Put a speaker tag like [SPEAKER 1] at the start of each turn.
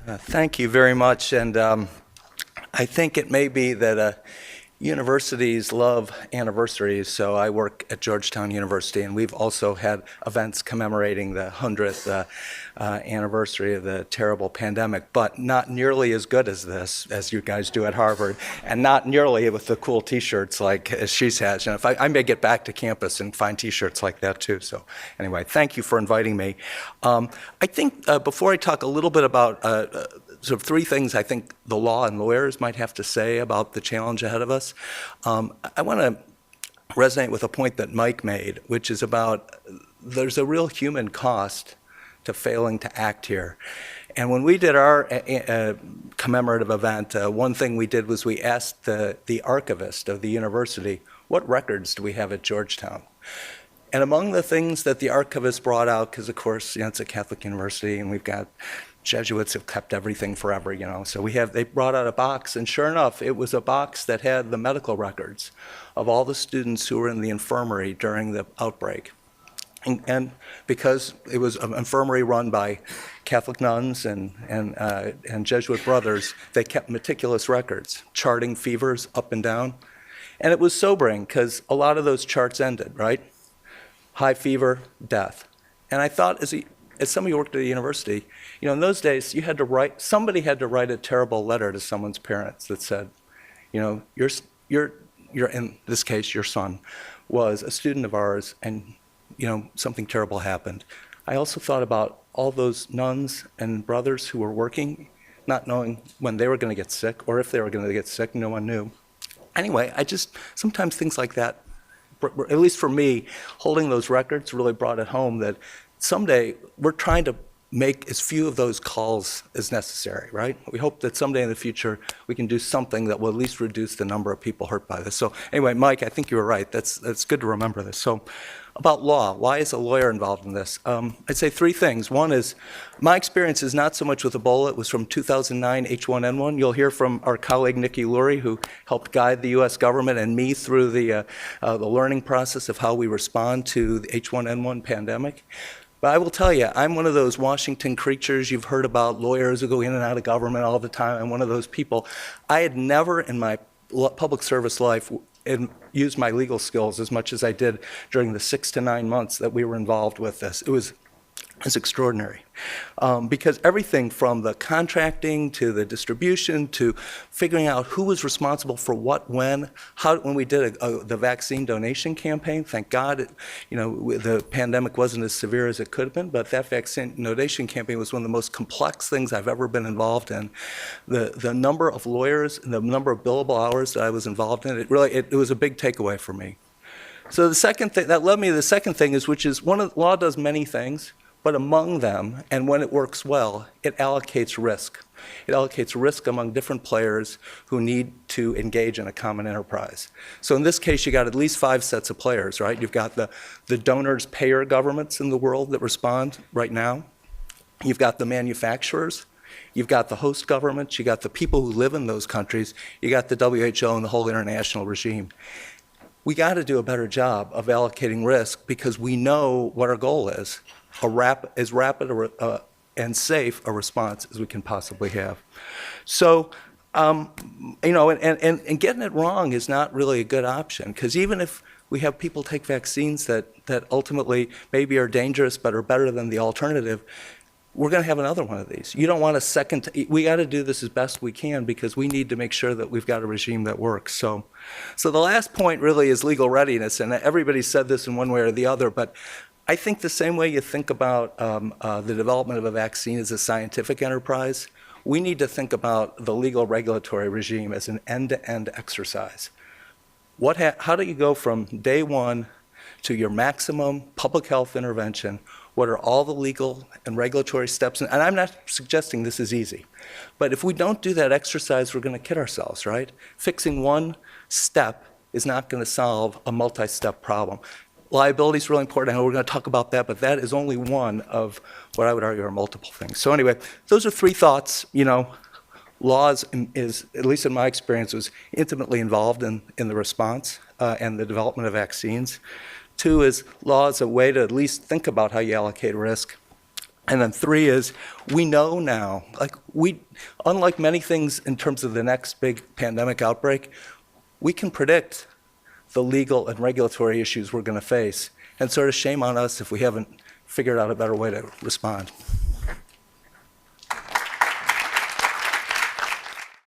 [SPEAKER 1] Thank you very much. And I think it may be that universities love anniversaries. So I work at Georgetown University, and we've also had events commemorating the 100th anniversary of the terrible pandemic, but not nearly as good as this, as you guys do at Harvard, and not nearly with the cool T-shirts like as she has. And if I may get back to campus and find T-shirts like that too. So anyway, thank you for inviting me. I think before I talk a little bit about sort of three things I think the law and lawyers might have to say about the challenge ahead of us. I want to resonate with a point that Mike made, which is about there's a real human cost to failing to act here. And when we did our commemorative event, one thing we did was we asked the archivist of the university, what records do we have at Georgetown? And among the things that the archivist brought out, because of course, it's a Catholic university and we've got Jesuits have kept everything forever, So they brought out a box, and sure enough, it was a box that had the medical records of all the students who were in the infirmary during the outbreak. And because it was an infirmary run by Catholic nuns and Jesuit brothers, they kept meticulous records, charting fevers up and down. And it was sobering because a lot of those charts ended, right? High fever, death. And I thought, as somebody who worked at a university, in those days, somebody had to write a terrible letter to someone's parents that said, you're in this case, your son was a student of ours, and something terrible happened. I also thought about all those nuns and brothers who were working, not knowing when they were going to get sick or if they were going to get sick. No one knew. Anyway, sometimes things like that, at least for me, holding those records really brought it home that someday we're trying to make as few of those calls as necessary, right? We hope that someday in the future we can do something that will at least reduce the number of people hurt by this. So anyway, Mike, I think you were right. That's good to remember this. So about law, why is a lawyer involved in this? I'd say three things. One is my experience is not so much with Ebola. It was from 2009 H1N1. You'll hear from our colleague Nikki Lurie, who helped guide the U.S. government and me through the learning process of how we respond to the H1N1 pandemic. But I will tell you, I'm one of those Washington creatures you've heard about, lawyers who go in and out of government all the time. I'm one of those people. I had never in my public service life used my legal skills as much as I did during the 6 to 9 months that we were involved with this. It's extraordinary because everything from the contracting to the distribution to figuring out who was responsible for what when we did the vaccine donation campaign, thank God, the pandemic wasn't as severe as it could have been, but that vaccine donation campaign was one of the most complex things I've ever been involved in. The number of lawyers and the number of billable hours that I was involved in, it was a big takeaway for me. So the second thing, that led me to the second thing law does many things, but among them, and when it works well, it allocates risk. It allocates risk among different players who need to engage in a common enterprise. So in this case, you got at least 5 sets of players, right? You've got the donors, payer governments in the world that respond right now. You've got the manufacturers. You've got the host governments. You got the people who live in those countries. You got the WHO and the whole international regime. We got to do a better job of allocating risk because we know what our goal is. As rapid and safe a response as we can possibly have. So, and getting it wrong is not really a good option because even if we have people take vaccines that ultimately maybe are dangerous but are better than the alternative, we're going to have another one of these. You don't want a second. We got to do this as best we can because we need to make sure that we've got a regime that works. So the last point really is legal readiness, and everybody said this in one way or the other, but I think the same way you think about the development of a vaccine as a scientific enterprise, we need to think about the legal regulatory regime as an end-to-end exercise. How do you go from day one to your maximum public health intervention? What are all the legal and regulatory steps? And I'm not suggesting this is easy, but if we don't do that exercise, we're going to kid ourselves, right? Fixing one step is not going to solve a multi-step problem. Liability is really important. I know we're going to talk about that, but that is only one of what I would argue are multiple things. So anyway, those are 3 thoughts. Laws is, at least in my experience, was intimately involved in the response and the development of vaccines. 2 is law is a way to at least think about how you allocate risk. And then 3 is, we know now, unlike many things in terms of the next big pandemic outbreak, we can predict the legal and regulatory issues we're going to face. And sort of shame on us if we haven't figured out a better way to respond.